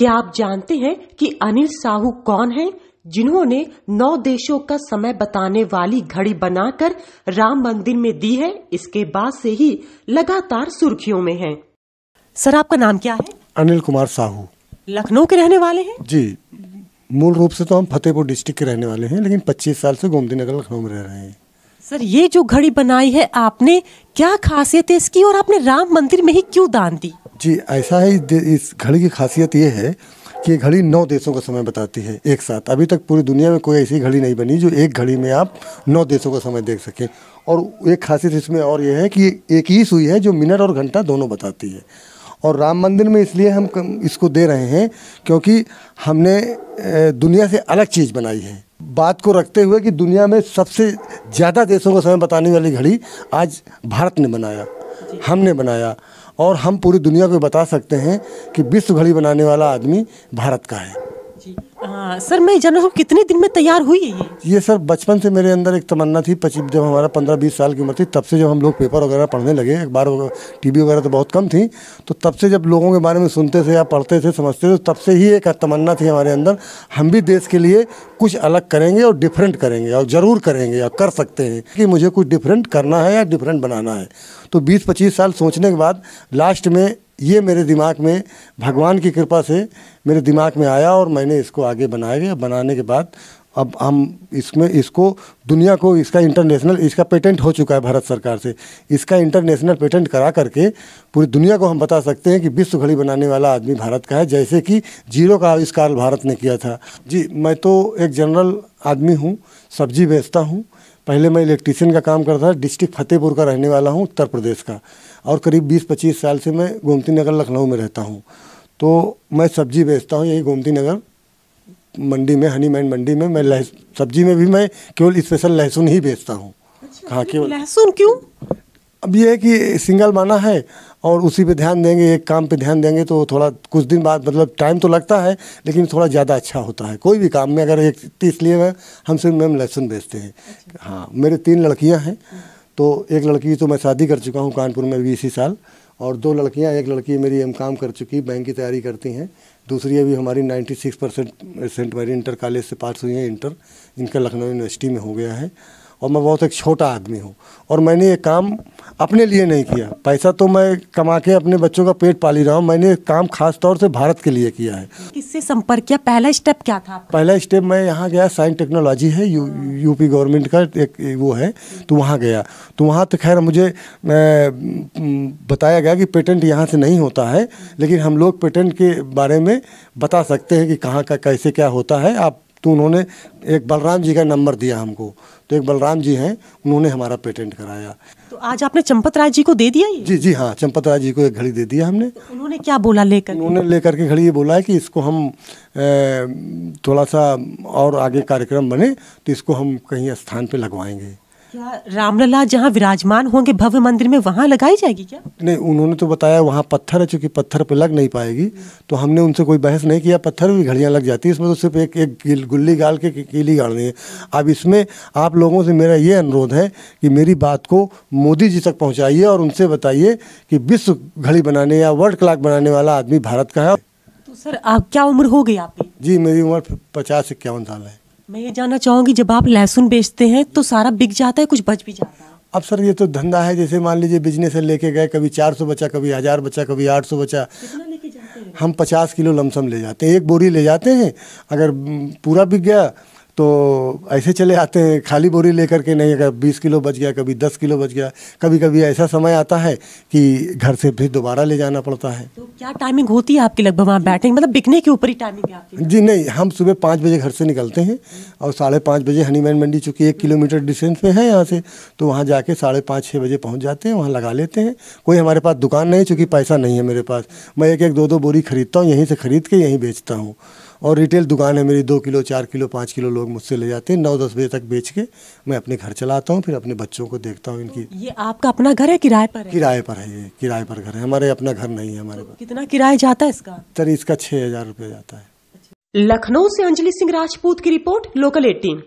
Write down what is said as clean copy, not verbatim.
क्या आप जानते हैं कि अनिल साहू कौन हैं, जिन्होंने 9 देशों का समय बताने वाली घड़ी बनाकर राम मंदिर में दी है। इसके बाद से ही लगातार सुर्खियों में हैं। सर, आपका नाम क्या है? अनिल कुमार साहू। लखनऊ के रहने वाले हैं? जी, मूल रूप से तो हम फतेहपुर डिस्ट्रिक्ट के रहने वाले हैं, लेकिन 25 साल से गोमती नगर लखनऊ में रह रहे हैं। सर, ये जो घड़ी बनाई है आपने, क्या खासियत है इसकी और आपने राम मंदिर में ही क्यों दान दी? जी, ऐसा है, इस घड़ी की खासियत ये है कि ये घड़ी 9 देशों का समय बताती है एक साथ। अभी तक पूरी दुनिया में कोई ऐसी घड़ी नहीं बनी जो एक घड़ी में आप 9 देशों का समय देख सकें। और एक खासियत इसमें और ये है कि एक ही सुई है जो मिनट और घंटा दोनों बताती है। और राम मंदिर में इसलिए हम इसको दे रहे हैं क्योंकि हमने दुनिया से अलग चीज़ बनाई है, बात को रखते हुए कि दुनिया में सबसे ज़्यादा देशों का समय बताने वाली घड़ी आज भारत ने बनाया, हमने बनाया। और हम पूरी दुनिया को बता सकते हैं कि विश्व घड़ी बनाने वाला आदमी भारत का है। जी सर, मैं जानना हूँ कितने दिन में तैयार हुई है ये सर, बचपन से मेरे अंदर एक तमन्ना थी। जब हमारा 15-20 साल की उम्र थी, तब से जब हम लोग पेपर वगैरह पढ़ने लगे, अखबार टीवी वगैरह तो बहुत कम थी, तो तब से जब लोगों के बारे में सुनते थे या पढ़ते थे, समझते थे, तब से ही एक तमन्ना थी हमारे अंदर, हम भी देश के लिए कुछ अलग करेंगे और डिफरेंट करेंगे, और ज़रूर करेंगे, और कर सकते हैं कि मुझे कुछ डिफरेंट करना है या डिफरेंट बनाना है। तो 20-25 साल सोचने के बाद लास्ट में ये मेरे दिमाग में, भगवान की कृपा से मेरे दिमाग में आया और मैंने इसको आगे बनाया। बनाने के बाद अब हम इसको दुनिया को, इसका इंटरनेशनल, इसका पेटेंट हो चुका है भारत सरकार से, इसका इंटरनेशनल पेटेंट करा करके पूरी दुनिया को हम बता सकते हैं कि विश्व घड़ी बनाने वाला आदमी भारत का है, जैसे कि जीरो का आविष्कार भारत ने किया था। जी, मैं तो एक जनरल आदमी हूँ, सब्जी बेचता हूँ। पहले मैं इलेक्ट्रीशियन का काम करता था। डिस्ट्रिक्ट फतेहपुर का रहने वाला हूँ, उत्तर प्रदेश का, और करीब 20-25 साल से मैं गोमती नगर लखनऊ में रहता हूँ। तो मैं सब्जी बेचता हूँ यही गोमती नगर मंडी में, हनीमैन मंडी में। मैं सब्जी में भी मैं केवल स्पेशल लहसुन ही बेचता हूँ। हाँ, केवल लहसुन। क्यों? अब ये है कि सिंगल माना है और उसी पे ध्यान देंगे, एक काम पे ध्यान देंगे तो थोड़ा कुछ दिन बाद, मतलब टाइम तो लगता है लेकिन थोड़ा ज़्यादा अच्छा होता है कोई भी काम में। अगर इसलिए हम सिर्फ मैम लहसुन बेचते हैं। हाँ, मेरे 3 लड़कियां हैं। तो एक लड़की तो मैं शादी कर चुका हूँ कानपुर में 20 साल, और 2 लड़कियाँ, एक लड़की मेरी M.Com कर चुकी, बैंक की तैयारी करती हैं। दूसरी अभी हमारी 96% मेरी इंटर कॉलेज से पास हुई है, इंटर इनका लखनऊ यूनिवर्सिटी में हो गया है। और मैं बहुत एक छोटा आदमी हूँ, और मैंने ये काम अपने लिए नहीं किया। पैसा तो मैं कमा के अपने बच्चों का पेट पाली रहा हूँ, मैंने काम खास तौर से भारत के लिए किया है। किससे संपर्क किया? पहला स्टेप क्या था? पहला स्टेप मैं यहाँ गया, साइंस टेक्नोलॉजी है, यूपी गवर्नमेंट का एक वो है, तो वहाँ गया। तो वहाँ तो खैर मुझे बताया गया कि पेटेंट यहाँ से नहीं होता है, लेकिन हम लोग पेटेंट के बारे में बता सकते हैं कि कहाँ का कैसे क्या होता है आप। तो उन्होंने एक बलराम जी का नंबर दिया हमको, तो एक बलराम जी हैं, उन्होंने हमारा पेटेंट कराया। तो आज आपने चंपत राय जी को दे दिया ये? जी हाँ, चंपत राय जी को एक घड़ी दे दिया हमने। तो उन्होंने क्या बोला लेकर? उन्होंने लेकर के घड़ी ये बोला है कि इसको हम थोड़ा सा और आगे कार्यक्रम बने तो इसको हम कहीं स्थान पे लगवाएंगे। क्या रामलला जहाँ विराजमान होंगे भव्य मंदिर में, वहाँ लगाई जाएगी क्या? नहीं, उन्होंने तो बताया वहाँ पत्थर है, चूँकि पत्थर पे लग नहीं पाएगी। तो हमने उनसे कोई बहस नहीं किया, पत्थर भी घड़ियाँ लग जाती है, इसमें तो सिर्फ एक गुल्ली गाल के कीली गाड़नी है। अब इसमें आप लोगों से मेरा ये अनुरोध है कि मेरी बात को मोदी जी तक पहुँचाइए और उनसे बताइए कि विश्व घड़ी बनाने या वर्ल्ड क्लॉक बनाने वाला आदमी भारत का है। तो सर, आप क्या उम्र हो गई आपकी? जी, मेरी उम्र 50-51 साल है। मैं ये जानना चाहूँगी, जब आप लहसुन बेचते हैं तो सारा बिक जाता है, कुछ बच भी जाता है? अब सर, ये तो धंधा है, जैसे मान लीजिए बिजनेस है, लेके गए, कभी 400 बचा, कभी 1000 बचा, कभी 800 बचा। कितना लेके जाते हैं? हम 50 किलो लमसम ले जाते हैं, 1 बोरी ले जाते हैं। अगर पूरा बिक गया तो ऐसे चले आते हैं, खाली बोरी लेकर के नहीं। अगर 20 किलो बच गया, कभी 10 किलो बच गया, कभी कभी ऐसा समय आता है कि घर से फिर दोबारा ले जाना पड़ता है। तो क्या टाइमिंग होती है आपकी लगभग वहाँ बैठने, मतलब बिकने के ऊपर ही टाइमिंग है आपकी? जी नहीं, हम सुबह 5 बजे घर से निकलते हैं और 5:30 बजे हनीमैन मंडी, चूँकि 1 किलोमीटर डिस्टेंस पे है यहाँ से, तो वहाँ जाके 5:30-6 बजे पहुँच जाते हैं, वहाँ लगा लेते हैं। कोई हमारे पास दुकान नहीं, चूँकि पैसा नहीं है मेरे पास। मैं 1-1, 2-2 बोरी खरीदता हूँ, यहीं से खरीद के यहीं बेचता हूँ। और रिटेल दुकान है मेरी, 2 किलो, 4 किलो, 5 किलो लोग मुझसे ले जाते हैं। 9-10 बजे तक बेच के मैं अपने घर चला आता हूँ, फिर अपने बच्चों को देखता हूँ इनकी। ये आपका अपना घर है, किराए पर है? किराए पर है, ये किराए पर घर है, हमारे अपना घर नहीं है हमारे पास। कितना किराया जाता है इसका? सर, इसका 6000 रुपये जाता है। लखनऊ से अंजलि सिंह राजपूत की रिपोर्ट, लोकल 18।